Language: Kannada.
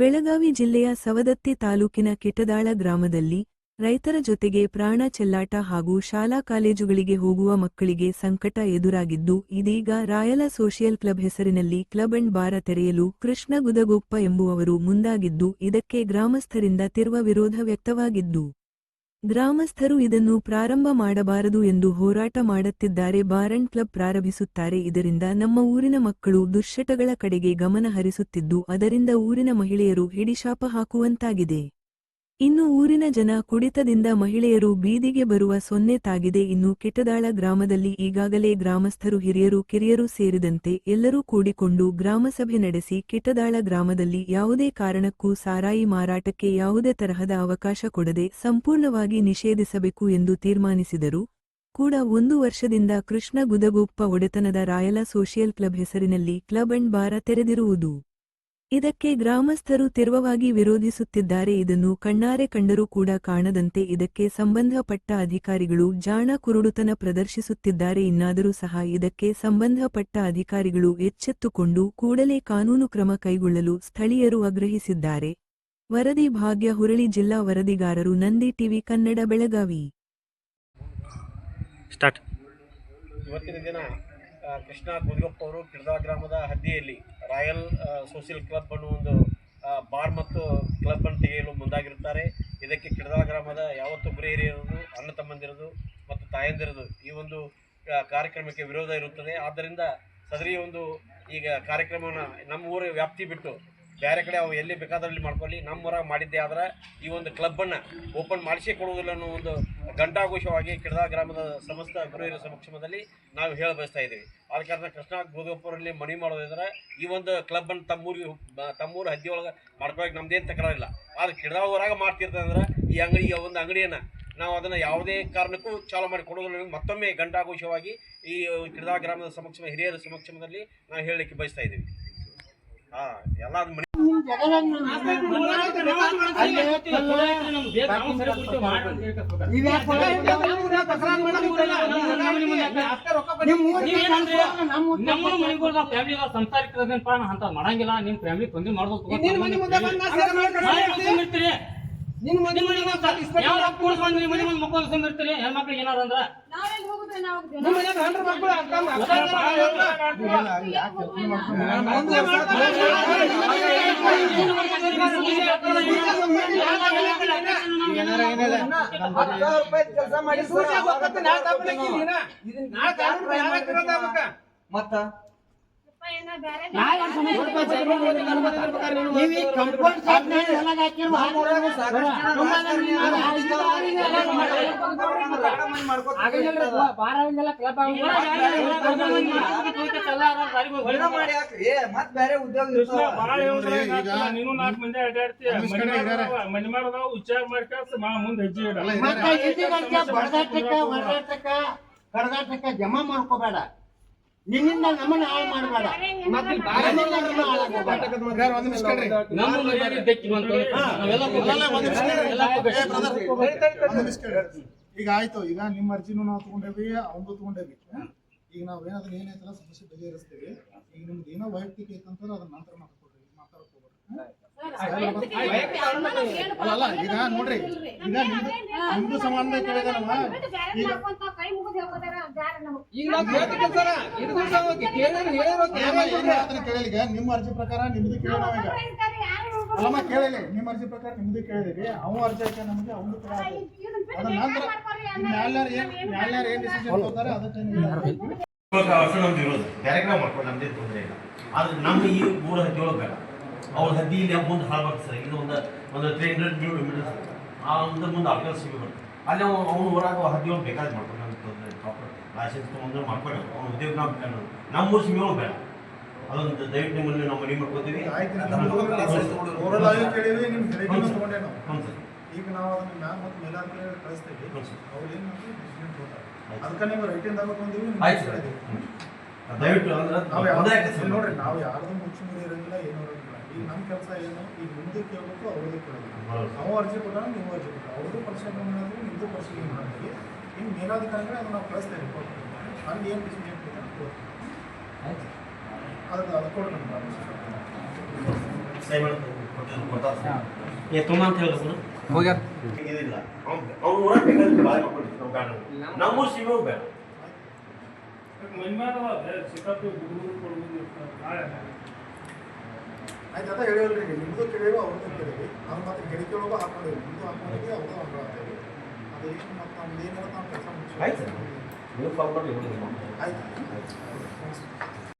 ಬೆಳಗಾವಿ ಜಿಲ್ಲೆಯ ಸವದತ್ತಿ ತಾಲೂಕಿನ ಕಿಟದಾಳ ಗ್ರಾಮದಲ್ಲಿ ರೈತರ ಜೊತೆಗೆ ಪ್ರಾಣ ಚೆಲ್ಲಾಟ ಹಾಗೂ ಶಾಲಾ ಕಾಲೇಜುಗಳಿಗೆ ಹೋಗುವ ಮಕ್ಕಳಿಗೆ ಸಂಕಟ ಎದುರಾಗಿದ್ದು ಇದೀಗ ರಾಯಲ ಸೋಷಿಯಲ್ ಕ್ಲಬ್ ಹೆಸರಿನಲ್ಲಿ ಕ್ಲಬ್ ಅಂಡ್ ಬಾರ ತೆರೆಯಲು ಕೃಷ್ಣ ಗುದಗೊಪ್ಪ ಎಂಬುವವರು ಮುಂದಾಗಿದ್ದು ಇದಕ್ಕೆ ಗ್ರಾಮಸ್ಥರಿಂದ ತೀವ್ರ ವಿರೋಧ ವ್ಯಕ್ತವಾಗಿದ್ದು ಗ್ರಾಮಸ್ಥರು ಇದನ್ನು ಪ್ರಾರಂಭ ಮಾಡಬಾರದು ಎಂದು ಹೋರಾಟ ಮಾಡುತ್ತಿದ್ದಾರೆ. ಬಾರ್ ಅಂಡ್ ಕ್ಲಬ್ ಪ್ರಾರಂಭಿಸುತ್ತಾರೆ, ಇದರಿಂದ ನಮ್ಮ ಊರಿನ ಮಕ್ಕಳು ದುಶ್ಚಟಗಳ ಕಡೆಗೆ ಗಮನ ಹರಿಸುತ್ತಿದ್ದು ಅದರಿಂದ ಊರಿನ ಮಹಿಳೆಯರು ಹಿಡಿಶಾಪ ಹಾಕುವಂತಾಗಿದೆ. ಇನ್ನು ಊರಿನ ಜನ ಕುಡಿತದಿಂದ ಮಹಿಳೆಯರು ಬೀದಿಗೆ ಬರುವ ಸೊನ್ನೆ ತಾಗಿದೆ. ಇನ್ನು ಕಿಟದಾಳ ಗ್ರಾಮದಲ್ಲಿ ಈಗಾಗಲೇ ಗ್ರಾಮಸ್ಥರು ಹಿರಿಯರು ಕಿರಿಯರು ಸೇರಿದಂತೆ ಎಲ್ಲರೂ ಕೂಡಿಕೊಂಡು ಗ್ರಾಮಸಭೆ ನಡೆಸಿ ಕಿಟದಾಳ ಗ್ರಾಮದಲ್ಲಿ ಯಾವುದೇ ಕಾರಣಕ್ಕೂ ಸಾರಾಯಿ ಮಾರಾಟಕ್ಕೆ ಯಾವುದೇ ತರಹದ ಅವಕಾಶ ಕೊಡದೆ ಸಂಪೂರ್ಣವಾಗಿ ನಿಷೇಧಿಸಬೇಕು ಎಂದು ತೀರ್ಮಾನಿಸಿದರು. ಕೂಡ 1 ವರ್ಷದಿಂದ ಕೃಷ್ಣ ಗುದಗೊಪ್ಪ ಒಡೆತನದ ರಾಯಲ ಸೋಷಿಯಲ್ ಕ್ಲಬ್ ಹೆಸರಿನಲ್ಲಿ ಕ್ಲಬ್ ಅಂಡ್ ಬಾರ ತೆರೆದಿರುವುದು. ಇದಕ್ಕೆ ಗ್ರಾಮಸ್ಥರು ತೀವ್ರವಾಗಿ ವಿರೋಧಿಸುತ್ತಿದ್ದಾರೆ. ಇದನ್ನು ಕಣ್ಣಾರೆ ಕಂಡರೂ ಕೂಡ ಕಾಣದಂತೆ ಇದಕ್ಕೆ ಸಂಬಂಧಪಟ್ಟ ಅಧಿಕಾರಿಗಳು ಜಾಣ ಕುರುಡುತನ ಪ್ರದರ್ಶಿಸುತ್ತಿದ್ದಾರೆ. ಇನ್ನಾದರೂ ಸಹ ಇದಕ್ಕೆ ಸಂಬಂಧಪಟ್ಟ ಅಧಿಕಾರಿಗಳು ಎಚ್ಚೆತ್ತುಕೊಂಡು ಕೂಡಲೇ ಕಾನೂನು ಕ್ರಮ ಕೈಗೊಳ್ಳಲು ಸ್ಥಳೀಯರು ಆಗ್ರಹಿಸಿದ್ದಾರೆ. ವರದಿ ಭಾಗ್ಯ ಹುರಳಿ, ಜಿಲ್ಲಾ ವರದಿಗಾರರು, ನಂದಿ ಟಿವಿ ಕನ್ನಡ, ಬೆಳಗಾವಿ. ಇವತ್ತಿನ ದಿನ ಕೃಷ್ಣ ಗುದಗೊಪ್ಪ ಅವರು ಕಿಟದಾಳ ಗ್ರಾಮದ ಹದ್ದಿಯಲ್ಲಿ ರಾಯಲ್ ಸೋಷಿಯಲ್ ಕ್ಲಬ್ ಅನ್ನೋ ಒಂದು ಬಾರ್ ಮತ್ತು ಕ್ಲಬ್ ಅನ್ನು ತೆಗೆಯಲು ಮುಂದಾಗಿರುತ್ತಾರೆ. ಇದಕ್ಕೆ ಕಿಟದಾಳ ಗ್ರಾಮದ ಯಾವತ್ತು ಗುರಿ ಹಿರಿಯರದು, ಅಣ್ಣ ತಮ್ಮಂದಿರದು ಮತ್ತು ತಾಯಂದಿರದು ಈ ಒಂದು ಕಾರ್ಯಕ್ರಮಕ್ಕೆ ವಿರೋಧ ಇರುತ್ತದೆ. ಆದ್ದರಿಂದ ಸದರಿ ಒಂದು ಈಗ ಕಾರ್ಯಕ್ರಮವನ್ನು ನಮ್ಮ ಊರ ವ್ಯಾಪ್ತಿ ಬಿಟ್ಟು ಬೇರೆ ಕಡೆ ಅವು ಎಲ್ಲಿ ಬೇಕಾದಲ್ಲಿ ಮಾಡ್ಕೊಳ್ಳಿ, ನಮ್ಮೂರಾಗ ಮಾಡಿದ್ದೆ ಆದರೆ ಈ ಒಂದು ಕ್ಲಬ್ಬನ್ನು ಓಪನ್ ಮಾಡಿಸೇ ಕೊಡುವುದಿಲ್ಲ ಅನ್ನೋ ಒಂದು ಘಂಟಾಘೋಷವಾಗಿ ಕಿಟದಾಳ ಗ್ರಾಮದ ಸಮಸ್ತ ಗುರುಹಿರ ಸಮಕ್ಷಮದಲ್ಲಿ ನಾವು ಹೇಳ ಬಯಸ್ತಾ ಇದ್ದೀವಿ. ಆದ ಕಾರಣ ಕೃಷ್ಣ ಗುದಗೊಪ್ಪರಲ್ಲಿ ಮನವಿ ಮಾಡೋದಿದ್ರೆ ಈ ಒಂದು ಕ್ಲಬ್ಬನ್ನು ತಮ್ಮೂರು ಹದ್ದಿಯೊಳಗೆ ಮಾಡ್ಕೊಳ್ಳೋಕೆ ನಮ್ಮದೇನು ತಕರಾರಿಲ್ಲ. ಆದರೆ ಕಿಟದಾಳ ಊರಾಗ ಮಾಡ್ತಿರ್ತಂದ್ರೆ ಈ ಒಂದು ಅಂಗಡಿಯನ್ನು ನಾವು ಅದನ್ನು ಯಾವುದೇ ಕಾರಣಕ್ಕೂ ಚಾಲು ಮಾಡಿ ಕೊಡೋದಿಲ್ಲ. ಮತ್ತೊಮ್ಮೆ ಘಂಟಾಘೋಷವಾಗಿ ಈ ಕಿಟದಾಳ ಗ್ರಾಮದ ಹಿರಿಯರ ಸಮಕ್ಷಮದಲ್ಲಿ ನಾವು ಹೇಳಲಿಕ್ಕೆ ಬಯಸ್ತಾ ಇದ್ದೀವಿ. ಎಲ್ಲ ಮಾಡಂಗಿಲ್ಲ. ನಿಮ್ ಫ್ಯಾಮಿಲಿ ತೊಂದ್ರೆ ಮಾಡ್ಬೇಕು. ಮಕ್ಕಳಿರ್ತೀರಿ ಹೆಣ್ಮಕ್ಳಿಗೆ ಏನಾರ ಅಂದ್ರ ಮತ್ತ ಬೇರೆ ಉದ್ಯೋಗ ನೀನು 4 ಮಂದಿ ಅಡ್ಡಾಡ್ತೀಯ ಮನೆ ಮಾಡೋದಾವ ವಿಚಾರ ಮಾಡ್ಕ ಮುಂದೆ ಹೆಜ್ಜೆ ಕಡದಾಟಕ್ಕ ಜಮಾ ಮಾಡ್ಕೋಬೇಡ. ನಿನ್ನಿಂದ ನಮ್ಮನ್ನ ಹಾಳು ಮಾಡಬೇಡ. ಈಗ ಆಯ್ತು, ಈಗ ನಿಮ್ಮ ಅರ್ಜಿನೂ ನಾವು ತಗೊಂಡೇವಿ, ಅವಂದು ತಗೊಂಡೇವಿ. ಈಗ ನಾವ್ ಏನಾದ್ರೂ ಏನೈತಲ್ಲ ಸಮಸ್ಯೆ ಬಗೆಹರಿಸ್ತೇವೆ. ಈಗ ನಿಮ್ದು ಏನೋ ವೈಯಕ್ತಿಕ ಐತಂತಾರೆ ಅದನ್ನ ನಂತರ ಮಾತಾಡ್ಕೊಡ್ರಿ, ಮಾತಾಡಕ್ ಹೋಗ್ಬೇಡ್ರಿ. ಅಲ್ಲ ಈಗ ನೋಡ್ರಿ, ಈಗ ನಿಮ್ದು ಸಮಾನ ಕೇಳಿದ ಕೇಳಿಗ ನಿಮ್ಮ ಅರ್ಜಿ ಪ್ರಕಾರ ನಿಮ್ದು ಕೇಳಿದ ಅಲ್ಲಮ್ಮ ಕೇಳಿಲ್ಲ. ನಿಮ್ಮ ಅರ್ಜಿ ಪ್ರಕಾರ ನಿಮ್ದು ಕೇಳಿದಿರಿ, ಅವ ಅರ್ಜಿ ಆಯ್ತು ನಮಗೆ ಅವನು ಅದ ನಂತರ ನ್ಯಾಯಾಲಯ ಏನ್ ಡಿಸಿಷನ್ ತಗೋತಾರೆ ಅದಕ್ಕೆ ನಮ್ದು ಇರೋದು ಕಾರ್ಯಕ್ರಮ ಮಾಡ್ಕೊಂಡು ನಮ್ದೇ ತೊಂದರೆ ಇಲ್ಲ. ಆದ್ರೆ ನಮ್ಮ ಈ ಊರ ಹದ್ದಿಯೊಳಗೆ ಬೇಡ. ಅವ್ರ ಹದ್ದಿಯಲ್ಲಿ ಮುಂದೆ ಹಾಳ್ಬಾರ್ದು ಸರ್. ಇದು ಒಂದು 300 ಕಿಲೋಮೀಟರ್ಸ್ ಆ ಒಂದು ಮುಂದೆ ಆಫೀಸ್ ಸಿಗಬೇಕು. ಅಲ್ಲಿ ಅವ್ನು ಊರಾಗ ಹದ್ದಿಯೊಳಗೆ ಬೇಕಾದ್ರೆ ಮಾಡ್ಕೊಂಡು ನಮ್ಗೆ ಪ್ರಾಪರ್ ಲೈಸೆನ್ಸ್ ತೊಗೊಂಡ್ರೆ ಮಾಡ್ಕೊಂಡು ಅವ್ನ ಉದ್ಯೋಗ ನಾವು ಬೇಕಾದ್ರೆ ನಮ್ಮ ಊರು ಸಿಮಿಯೊಳಗೆ ಬೇಡ. ಅದೊಂದು ದಯವಿಟ್ಟು ನಿಮ್ಮಲ್ಲಿ ನಾವು ಮನೆ ಮಾಡ್ಕೋತೀವಿ. ಈಗ ನಾವು ಅದನ್ನ ಮ್ಯಾಮ್ ಮತ್ತು ಮೇಲಾಧಿಕಾರಿ ಕಳಿಸ್ತೇವೆ. ಅವ್ರು ಏನು ಅದಕ್ಕೆ ನೀವು ರೈಟಿಂದ ದಯವಿಟ್ಟು ನೋಡ್ರಿ, ನಾವು ಯಾರ್ದು ಮುಚ್ಚುಮುರಿ ಇರೋದಿಲ್ಲ, ಏನೂ ಇರೋದಿಲ್ಲ. ಈಗ ನಮ್ಮ ಕೆಲಸ ಏನು, ಈಗ ನಿಮ್ಮದು ಕೇಳಬೇಕು, ಅವ್ರದ್ದು ಕೇಳಬೇಕು. ನಾವು ಅರ್ಜಿ ಕೊಟ್ಟಾಗ ನೀವು ಅರ್ಜಿ ಕೊಟ್ಟು ಅವ್ರದ್ದು ಪರಿಶೀಲನೆ ಮಾಡಿದ್ವಿ, ನಿಮ್ಮದು ಪರಿಶೀಲನೆ ಮಾಡಿದ್ವಿ. ಇನ್ನು ಮೇಲಾಧಿಕಾರಿಗಳೇ ಅದನ್ನು ನಾವು ಕಳಿಸ್ತೇವೆ. ಅಲ್ಲಿ ಏನು ಡಿಸಿಷನ್ ಅದಕ್ಕೆ ಅದು ಕೊಟ್ಟು ಏ ತುಂಬ ಅಂತ ಹೇಳ್ಬೇಕು ಹೋಗ್ಯಾರ ಇದಿಲ್ಲ ಅವ್ನು ಊರಾಗ ಬೇಕಾದ್ರೆ ಭಾಳ ಮಾಡ್ಕೊಂಡಿರ್ತೀವಿ ನಾವು ಬೇಡ ನಮ್ಮೂರು ಸೀಮೆ ಬೇಡ ಆಯ್ತು ಅದ ಹೇಳಿವಲ್ರಿ ನಿಮ್ಮದು ಕೇಳೇವು ಅವ್ರದ್ದು ಕೇಳೇವಿ ನಾವು ಮತ್ತೆ ಗಿಡಕೆಳಗೂ ಹಾಕೊಂಡಿವಿ ನಿಮ್ಮದು ಹಾಕೊಂಡಿವಿ ಅವ್ರದ್ದು ಹಾಕೊಂಡಿವಿ ಅದು ಏನು ಮತ್ತು ನಮ್ದು ಏನು ನಾವು ಕೆಲಸ ಮುಗಿಸಿ ಆಯ್ತು ನೀವು ಫಾರ್ಮ್ ಮಾಡಿ ಆಯ್ತು